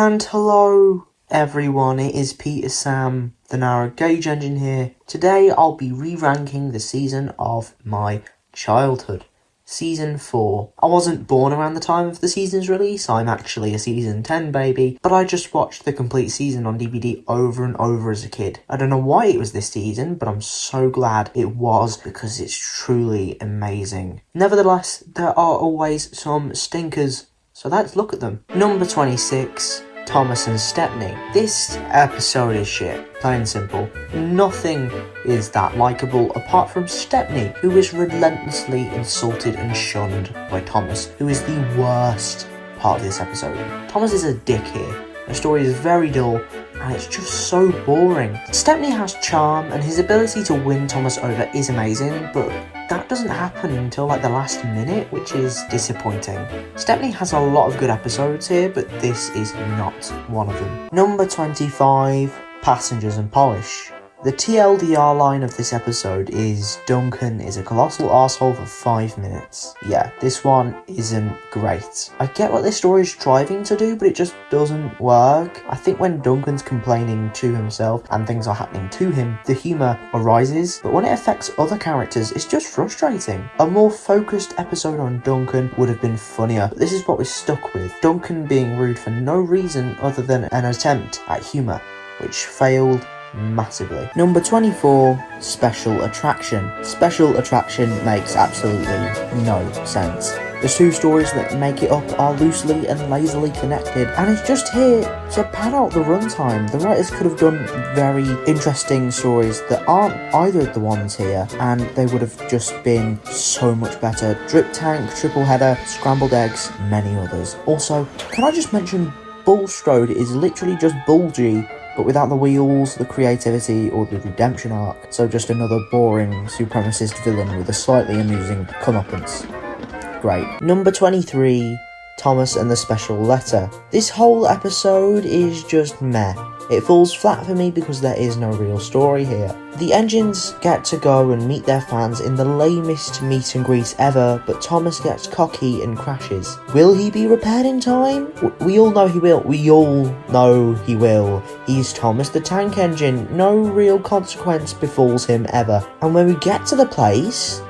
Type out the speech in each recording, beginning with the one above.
And hello everyone, it is Peter Sam, the Narrow Gauge Engine here. Today I'll be re-ranking the season of my childhood, Season 4. I wasn't born around the time of the season's release, I'm actually a Season 10 baby, but I just watched the complete season on DVD over and over as a kid. I don't know why it was this season, but I'm so glad it was because it's truly amazing. Nevertheless, there are always some stinkers, so let's look at them. Number 26. Thomas and Stepney. This episode is shit, plain and simple. Nothing is that likeable apart from Stepney, who is relentlessly insulted and shunned by Thomas, who is the worst part of this episode. Thomas is a dick here. The story is very dull and it's just so boring. Stepney has charm and his ability to win Thomas over is amazing, but that doesn't happen until like the last minute, which is disappointing. Stepney has a lot of good episodes here, but this is not one of them. Number 25, Passengers and Polish. The TLDR line of this episode is Duncan is a colossal arsehole for 5 minutes. Yeah, this one isn't great. I get what this story is striving to do, but it just doesn't work. I think when Duncan's complaining to himself and things are happening to him, the humour arises, but when it affects other characters, it's just frustrating. A more focused episode on Duncan would have been funnier, but this is what we're stuck with. Duncan being rude for no reason other than an attempt at humour, which failed massively. Number 24, Special Attraction. Special Attraction makes absolutely no sense. The two stories that make it up are loosely and lazily connected, and it's just here to pad out the runtime. The writers could have done very interesting stories that aren't either of the ones here, and they would have just been so much better. Drip Tank, Triple Header, Scrambled Eggs, many others. Also, can I just mention Bulstrode is literally just Bulgy, but without the wheels, the creativity, or the redemption arc. So just another boring supremacist villain with a slightly amusing comeuppance. Great. Number 23, Thomas and the Special Letter. This whole episode is just meh. It falls flat for me because there is no real story here. The engines get to go and meet their fans in the lamest meet and greet ever, but Thomas gets cocky and crashes. Will he be repaired in time? We all know he will. We all know he will. He's Thomas the Tank Engine. No real consequence befalls him ever. And when we get to the place,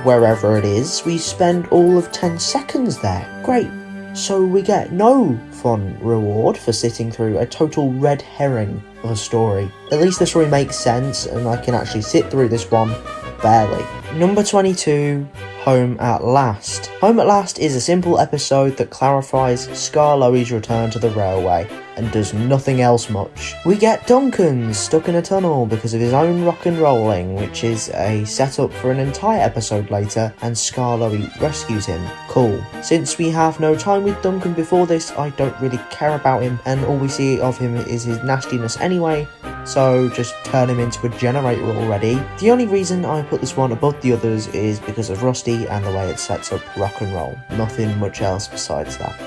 wherever it is, we spend all of 10 seconds there. Great. So we get no fun reward for sitting through a total red herring of a story. At least the story makes sense and I can actually sit through this one barely. Number 22, Home at Last. Home at Last is a simple episode that clarifies Skarloey's return to the railway and does nothing else much. We get Duncan stuck in a tunnel because of his own rock and rolling, which is a setup for an entire episode later, and Skarloey rescues him. Cool. Since we have no time with Duncan before this, I don't really care about him, and all we see of him is his nastiness anyway, so just turn him into a generator already. The only reason I put this one above the others is because of Rusty and the way it sets up rock and roll. Nothing much else besides that.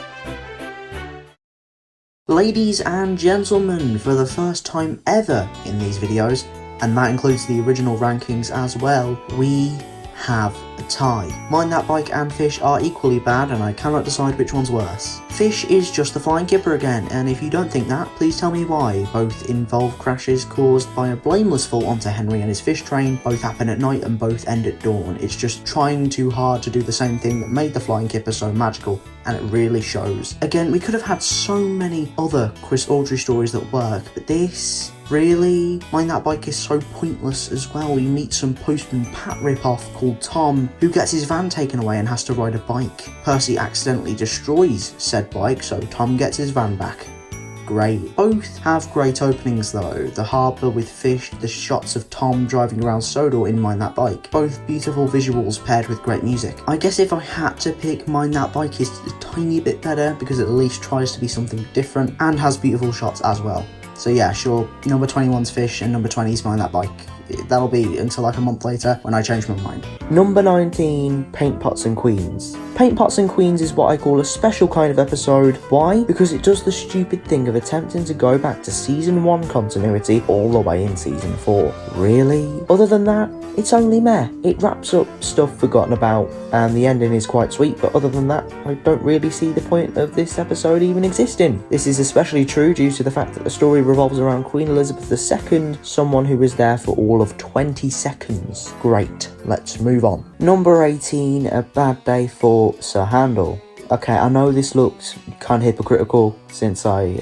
Ladies and gentlemen, for the first time ever in these videos, and that includes the original rankings as well, we have a tie. Mind That Bike and Fish are equally bad and I cannot decide which one's worse. Fish is just the flying kipper again, and if you don't think that, please tell me why. Both involve crashes caused by a blameless fall onto Henry and his fish train, both happen at night and both end at dawn. It's just trying too hard to do the same thing that made the flying kipper so magical, and it really shows. Again, we could have had so many other Chris Audrey stories that work, but this, really? Mind That Bike is so pointless as well. We meet some Postman Pat ripoff called Tom, who gets his van taken away and has to ride a bike. Percy accidentally destroys said bike, so Tom gets his van back. Great. Both have great openings though. The harbour with Fish, the shots of Tom driving around Sodor in Mind That Bike. Both beautiful visuals paired with great music. I guess if I had to pick, Mind That Bike is a tiny bit better because it at least tries to be something different and has beautiful shots as well. So yeah, sure, number 21's Fish and number 20's Mind That Bike. that'll be until like a month later when I change my mind. Number 19, Paint Pots and Queens. Paint Pots and Queens is what I call a special kind of episode. Why? Because it does the stupid thing of attempting to go back to Season 1 continuity all the way in Season 4. Really? Other than that, it's only meh. It wraps up stuff forgotten about, and the ending is quite sweet, but other than that, I don't really see the point of this episode even existing. This is especially true due to the fact that the story revolves around Queen Elizabeth II, someone who was there for all of 20 seconds. Great, let's move on. Number 18, A Bad Day for Sir Handel. Okay, I know this looks kind of hypocritical since I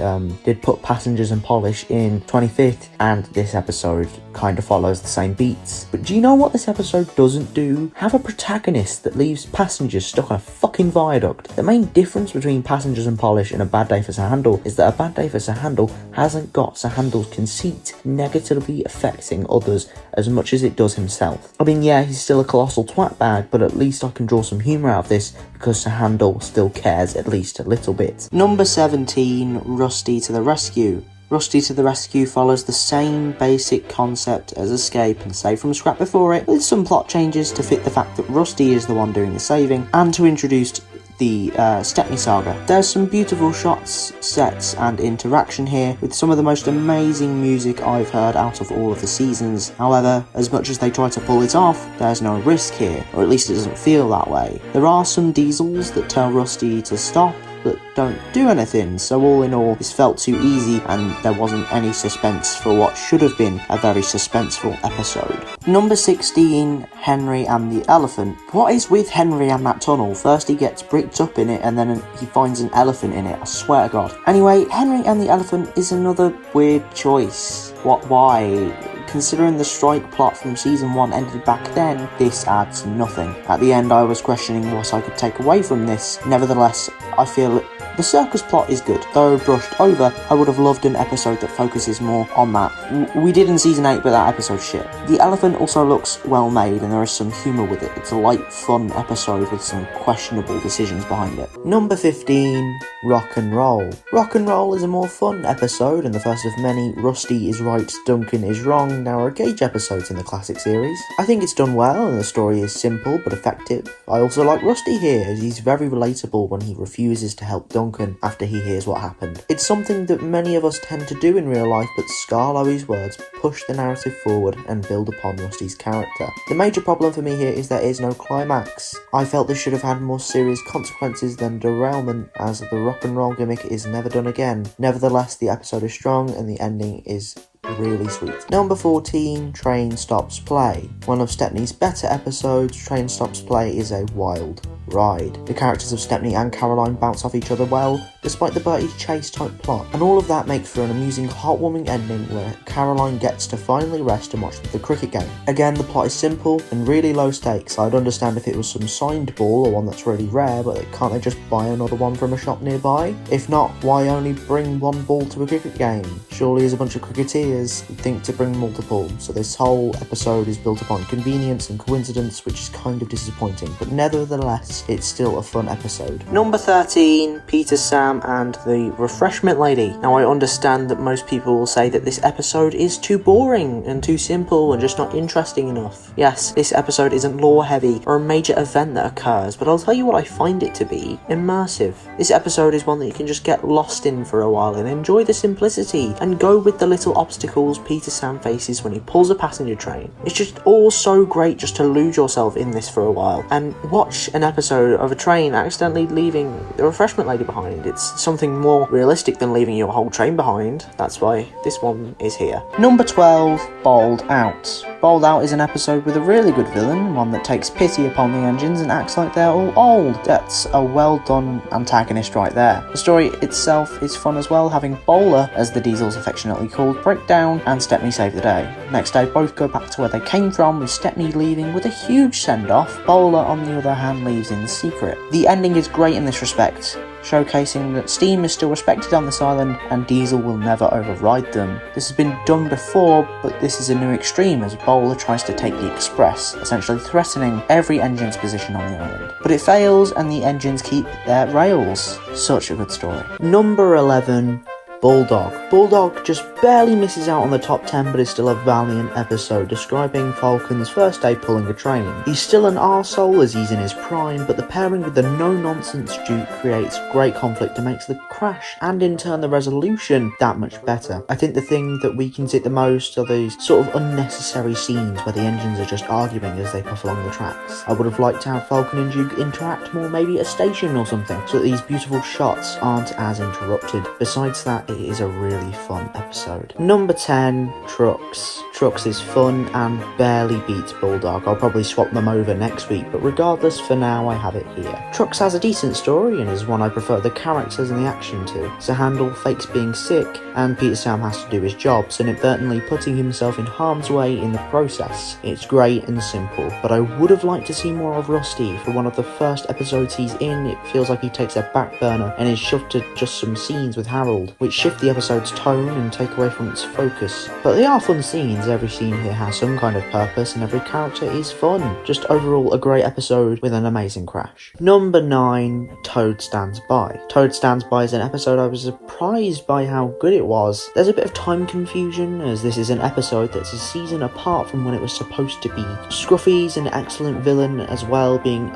did put Passengers and Polish in 25th, and this episode kind of follows the same beats. But do you know what this episode doesn't do? Have a protagonist that leaves passengers stuck on a fucking viaduct. The main difference between Passengers and Polish and A Bad Day for Sir Handel is that A Bad Day for Sir Handel hasn't got Sir Handel's conceit negatively affecting others as much as it does himself. I mean, yeah, he's still a colossal twat bag, but at least I can draw some humour out of this because Sir Handel still cares at least a little bit. Number 17, Rusty to the Rescue. Rusty to the Rescue follows the same basic concept as Escape and Save from Scrap before it, with some plot changes to fit the fact that Rusty is the one doing the saving, and to introduce the Stepney saga. There's some beautiful shots, sets and interaction here, with some of the most amazing music I've heard out of all of the seasons. However, as much as they try to pull it off, there's no risk here, or at least it doesn't feel that way. There are some diesels that tell Rusty to stop, that don't do anything, so all in all this felt too easy and there wasn't any suspense for what should have been a very suspenseful episode. Number 16, Henry and the Elephant. What is with Henry and that tunnel? First he gets bricked up in it and then he finds an elephant in it, I swear to God. Anyway, Henry and the Elephant is another weird choice. Why? Considering the strike plot from Season 1 ended back then, this adds nothing. At the end I was questioning what I could take away from this. Nevertheless, I feel the circus plot is good. Though brushed over, I would have loved an episode that focuses more on that. We did in Season 8, but that episode's shit. The Elephant also looks well made and there is some humour with it. It's a light, fun episode with some questionable decisions behind it. Number 15, Rock and Roll. Rock and Roll is a more fun episode and the first of many Rusty is right, Duncan is wrong narrow gauge episodes in the classic series. I think it's done well and the story is simple but effective. I also like Rusty here as he's very relatable when he refuses to help Duncan after he hears what happened. It's something that many of us tend to do in real life, but Scarlowy's words push the narrative forward and build upon Rusty's character. The major problem for me here is there is no climax. I felt this should have had more serious consequences than derailment, as the rock and roll gimmick is never done again. Nevertheless, the episode is strong and the ending is really sweet. Number 14, Train Stops Play. One of Stepney's better episodes, Train Stops Play is a wild ride. The characters of Stepney and Caroline bounce off each other well, despite the Bertie Chase type plot, and all of that makes for an amusing, heartwarming ending where Caroline gets to finally rest and watch the cricket game. Again, the plot is simple and really low stakes. I'd understand if it was some signed ball or one that's really rare, but can't they just buy another one from a shop nearby? If not, why only bring one ball to a cricket game? Surely as a bunch of cricketers, you'd think to bring multiple, so this whole episode is built upon convenience and coincidence, which is kind of disappointing, but nevertheless, it's still a fun episode. Number 13, Peter, Sam and the Refreshment Lady. Now I understand that most people will say that this episode is too boring and too simple and just not interesting enough. Yes, this episode isn't lore heavy or a major event that occurs, but I'll tell you what I find it to be: immersive. This episode is one that you can just get lost in for a while and enjoy the simplicity and go with the little obstacles Peter Sam faces when he pulls a passenger train. It's just all so great just to lose yourself in this for a while and watch an episode of a train accidentally leaving the Refreshment Lady behind. It's something more realistic than leaving your whole train behind. That's why this one is here. Number 12, Bowled Out. Bowled Out is an episode with a really good villain, one that takes pity upon the engines and acts like they're all old. That's a well done antagonist right there. The story itself is fun as well, having Bowler, as the Diesel's affectionately called, break down and Stepney save the day. Next day both go back to where they came from, with Stepney leaving with a huge send-off. Bowler on the other hand leaves in secret. The ending is great in this respect, showcasing that steam is still respected on this island and Diesel will never override them. This has been done before, but this is a new extreme as Bowler tries to take the Express, essentially threatening every engine's position on the island. But it fails and the engines keep their rails. Such a good story. Number 11, Bulldog. Bulldog just barely misses out on the top 10, but is still a valiant episode describing Falcon's first day pulling a train. He's still an arsehole as he's in his prime, but the pairing with the no-nonsense Duke creates great conflict and makes the crash, and in turn the resolution, that much better. I think the thing that weakens it the most are these sort of unnecessary scenes where the engines are just arguing as they puff along the tracks. I would have liked to have Falcon and Duke interact more, maybe at a station or something, so that these beautiful shots aren't as interrupted. Besides that, it is a really fun episode. Number 10, Trucks. Trucks is fun and barely beats Bulldog. I'll probably swap them over next week, but regardless, for now I have it here. Trucks has a decent story and is one I prefer the characters and the action to. So Handel fakes being sick and Peter Sam has to do his job, so inadvertently putting himself in harm's way in the process. It's great and simple, but I would have liked to see more of Rusty. For one of the first episodes he's in, it feels like he takes a back burner and is shoved to just some scenes with Harold, which shift the episode's tone and take away from its focus. But they are fun scenes, every scene here has some kind of purpose and every character is fun. Just overall a great episode with an amazing crash. Number 9, Toad Stands By. Toad Stands By is an episode I was surprised by how good it was. There's a bit of time confusion as this is an episode that's a season apart from when it was supposed to be. Scruffy's an excellent villain as well, being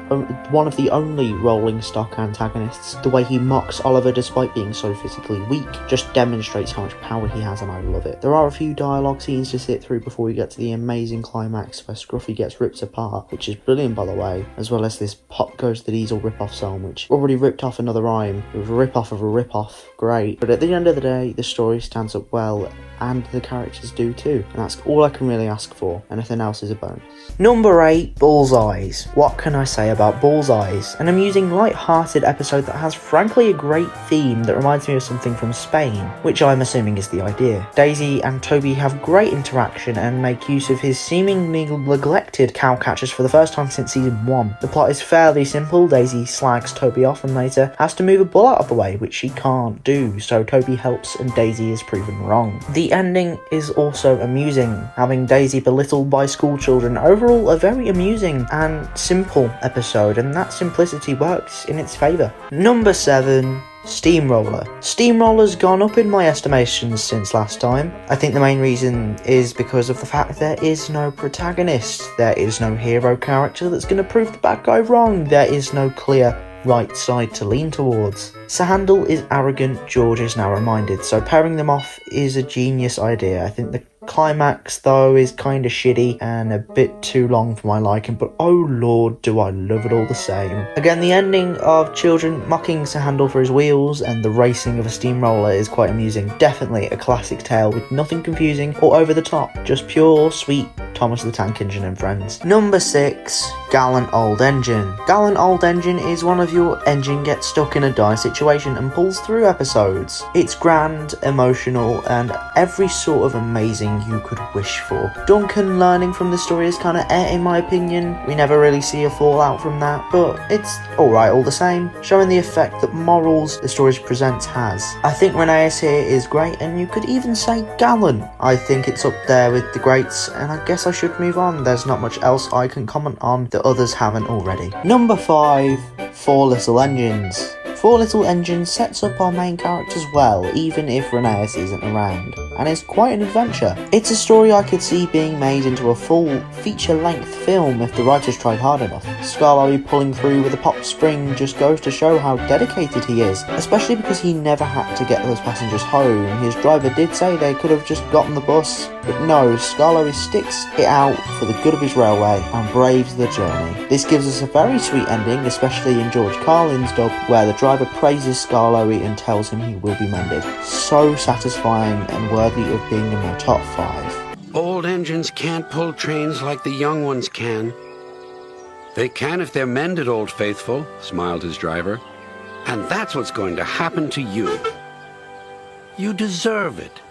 one of the only rolling stock antagonists. The way he mocks Oliver despite being so physically weak just demonstrates how much power he has and I love it. There are a few dialogue scenes to sit through before we get to the amazing climax where Scruffy gets ripped apart, which is brilliant by the way, as well as this Pop Goes the Diesel rip-off song, which already ripped off another rhyme. It was a rip-off of a rip-off, great. But at the end of the day, the story stands up well and the characters do too, and that's all I can really ask for. Anything else is a bonus. Number 8, Bullseyes. What can I say about Bullseyes? An amusing, light-hearted episode that has frankly a great theme that reminds me of something from Spain, which I'm assuming is the idea. Daisy and Toby have great interaction and make use of his seemingly neglected cow catchers for the first time since season 1. The plot is fairly simple. Daisy slags Toby off and later has to move a bull out of the way, which she can't do, so Toby helps and Daisy is proven wrong. The ending is also amusing, having Daisy belittled by school children. Overall, a very amusing and simple episode, and that simplicity works in its favour. Number 7, Steamroller. Steamroller's gone up in my estimations since last time. I think the main reason is because of the fact there is no protagonist. There is no hero character that's going to prove the bad guy wrong. There is no clear right side to lean towards. So Handel is arrogant, George is narrow-minded, so pairing them off is a genius idea. I think the climax though is kinda shitty and a bit too long for my liking, but oh lord do I love it all the same. Again, the ending of children mocking Sir Handel for his wheels and the racing of a steamroller is quite amusing. Definitely a classic tale with nothing confusing or over the top, just pure sweet Thomas the Tank Engine and friends. Number 6, Gallant Old Engine. Gallant Old Engine is one of your engine gets stuck in a dire situation and pulls through episodes. It's grand, emotional, and every sort of amazing you could wish for. Duncan learning from the story is kinda in my opinion. We never really see a fallout from that, but it's alright all the same, showing the effect that morals the story presents has. I think Renee's here is great, and you could even say gallant. I think it's up there with the greats, and I guess I should move on. There's not much else I can comment on that others haven't already. Number 5, Four Little Engines. Four Little Engines sets up our main characters well, even if Renee's isn't around, and is quite an adventure. It's a story I could see being made into a full feature-length film if the writers tried hard enough. Scarlowy pulling through with a pop spring just goes to show how dedicated he is, especially because he never had to get those passengers home. His driver did say they could have just gotten the bus, but no, Scarlowy sticks it out for the good of his railway and braves the journey. This gives us a very sweet ending, especially in George Carlin's dub, where the driver praises Scarlowy and tells him he will be mended. So satisfying and worthy of being in my top 5. Old engines can't pull trains like the young ones can. They can if they're mended, Old Faithful, smiled his driver. And that's what's going to happen to you. You deserve it.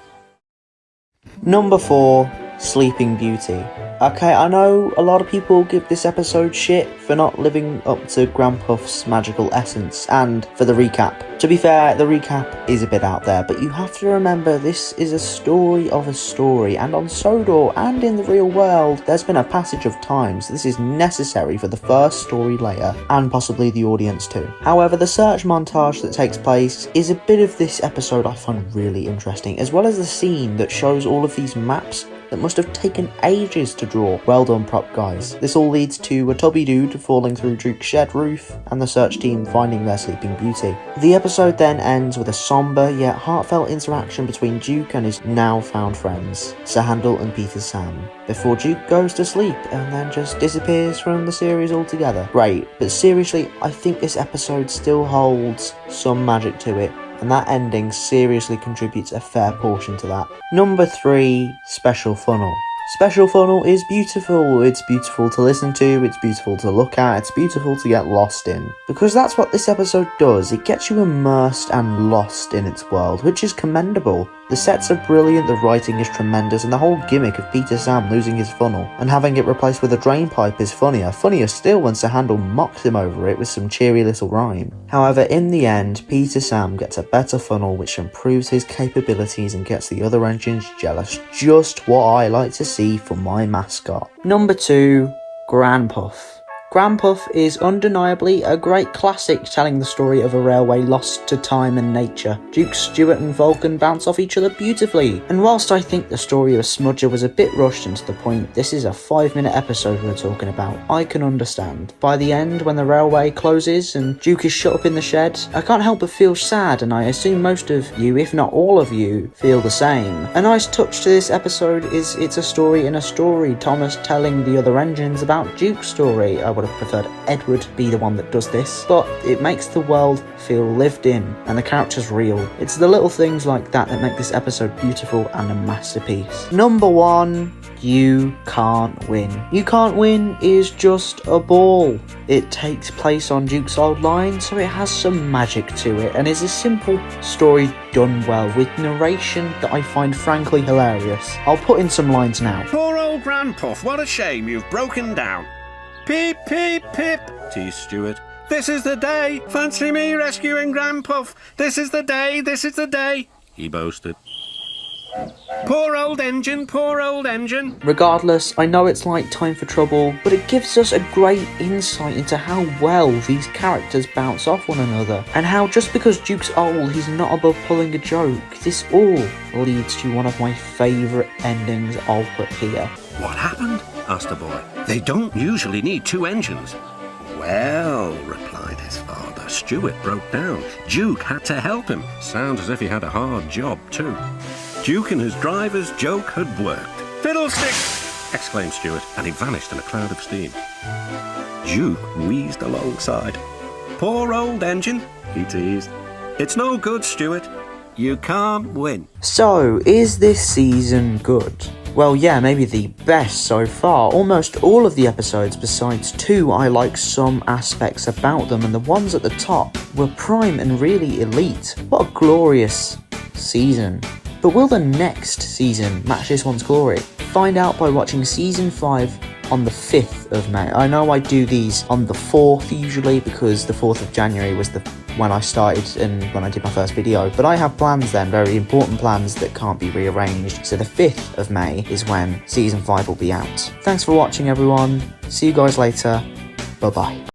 Number 4, Sleeping Beauty. Okay, I know a lot of people give this episode shit for not living up to Granpuff's magical essence, and for the recap. To be fair, the recap is a bit out there, but you have to remember this is a story of a story, and on Sodor and in the real world, there's been a passage of time, so this is necessary for the first story layer, and possibly the audience too. However, the search montage that takes place is a bit of this episode I find really interesting, as well as the scene that shows all of these maps that must have taken ages to draw. Well done, prop guys. This all leads to a tubby dude falling through Duke's shed roof and the search team finding their Sleeping Beauty. The episode then ends with a somber yet heartfelt interaction between Duke and his now found friends, Sir Handel and Peter Sam, before Duke goes to sleep and then just disappears from the series altogether. Great, but seriously, I think this episode still holds some magic to it, and that ending seriously contributes a fair portion to that. Number 3, Special Funnel. Special Funnel is beautiful. It's beautiful to listen to, it's beautiful to look at, it's beautiful to get lost in. Because that's what this episode does, it gets you immersed and lost in its world, which is commendable. The sets are brilliant, the writing is tremendous, and the whole gimmick of Peter Sam losing his funnel and having it replaced with a drain pipe is funnier. Funnier still when Sir Handel mocks him over it with some cheery little rhyme. However, in the end, Peter Sam gets a better funnel which improves his capabilities and gets the other engines jealous. Just what I like to see from my mascot. Number 2, Granpuff. Granpuff is undeniably a great classic telling the story of a railway lost to time and nature. Duke, Stuart and Vulcan bounce off each other beautifully, and whilst I think the story of Smudger was a bit rushed and to the point, this is a 5-minute episode we're talking about, I can understand. By the end, when the railway closes and Duke is shut up in the shed, I can't help but feel sad, and I assume most of you, if not all of you, feel the same. A nice touch to this episode is it's a story in a story, Thomas telling the other engines about Duke's story. I would have preferred Edward be the one that does this, but it makes the world feel lived in and the characters real. It's the little things like that that make this episode beautiful and a masterpiece. Number 1, You Can't Win. You Can't Win is just a ball. It takes place on Duke's old line, so it has some magic to it and is a simple story done well with narration that I find frankly hilarious. I'll put in some lines now. Poor old Granpuff, what a shame you've broken down. Peep, peep, pip, teased Stuart. This is the day. Fancy me rescuing Granpuff. This is the day, this is the day, he boasted. Poor old engine, poor old engine. Regardless, I know it's like Time for Trouble, but it gives us a great insight into how well these characters bounce off one another, and how just because Duke's old, he's not above pulling a joke. This all leads to one of my favourite endings I'll put here. What happened? Asked the boy. They don't usually need 2 engines. Well, replied his father, Stuart broke down. Duke had to help him. Sounds as if he had a hard job too. Duke and his driver's joke had worked. Fiddlesticks! Exclaimed Stuart, and he vanished in a cloud of steam. Duke wheezed alongside. Poor old engine, he teased. It's no good, Stuart. You can't win. So, is this season good? Well, yeah, maybe the best so far. Almost all of the episodes besides 2, I like some aspects about them, and the ones at the top were prime and really elite. What a glorious season. But will the next season match this one's glory? Find out by watching season 5 on the 5th of May. I know I do these on the 4th usually because the 4th of January was when I started and when I did my first video, but I have plans then, very important plans that can't be rearranged. So the 5th of May is when season 5 will be out. Thanks for watching everyone. See you guys later. Bye bye.